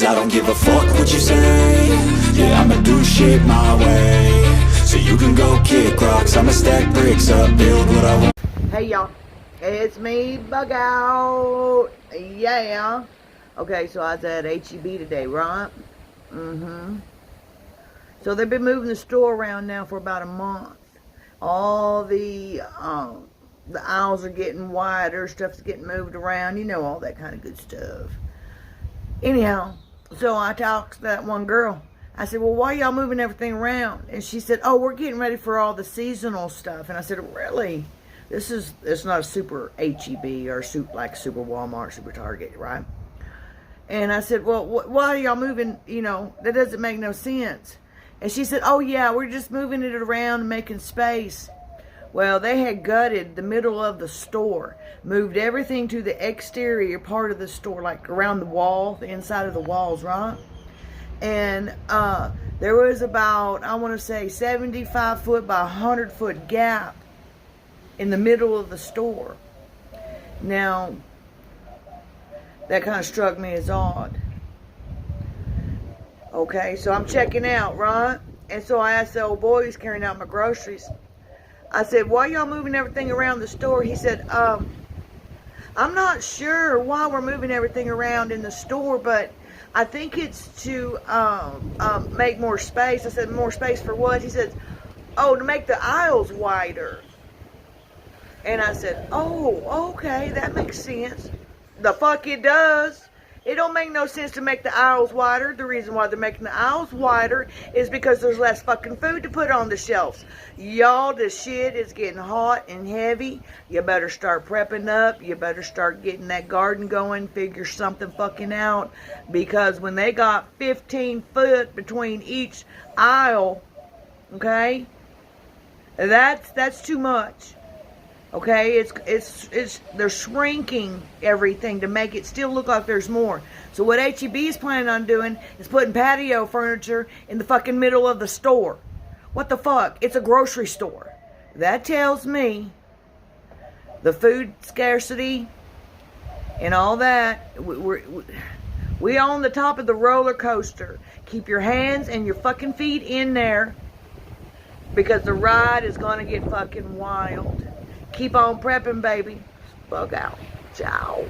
'cause I don't give a fuck what you say. Yeah, I'ma do shit my way. So you can go kick rocks, I'ma stack bricks up, build what I want. Hey y'all, it's me, Bug Out. Yeah. Okay, so I was at HEB today, right? So they've been moving the store around now for about a month. All the aisles are getting wider, stuff's getting moved around, you know, all that kind of good stuff. Anyhow, so I talked to that one girl. I said, well, why y'all moving everything around? And she said, oh, we're getting ready for all the seasonal stuff. And I said, really? It's not a super HEB or like super Walmart, super Target, right? And I said, well, why are y'all moving, you know, that doesn't make no sense. And she said, oh yeah, we're just moving it around and making space. Well, they had gutted the middle of the store, moved everything to the exterior part of the store, like around the wall, the inside of the walls, right? And there was about, I want to say, 75 foot by 100 foot gap in the middle of the store. Now, that kind of struck me as odd. Okay, so I'm checking out, right? And so I asked the old boy who's carrying out my groceries. I said, why y'all moving everything around the store? He said, I'm not sure why we're moving everything around in the store, but I think it's to make more space. I said, more space for what? He said, oh, to make the aisles wider. And I said, oh, okay, that makes sense. The fuck it does. It don't make no sense to make the aisles wider. The reason why they're making the aisles wider is because there's less fucking food to put on the shelves. Y'all, the shit is getting hot and heavy. You better start prepping up. You better start getting that garden going. Figure something fucking out. Because when they got 15 foot between each aisle, okay, that's too much. Okay, they're shrinking everything to make it still look like there's more. So what HEB is planning on doing is putting patio furniture in the fucking middle of the store. What the fuck? It's a grocery store. That tells me the food scarcity and all that, we on the top of the roller coaster. Keep your hands and your fucking feet in there because the ride is going to get fucking wild. Keep on prepping, baby. Bug out. Ciao.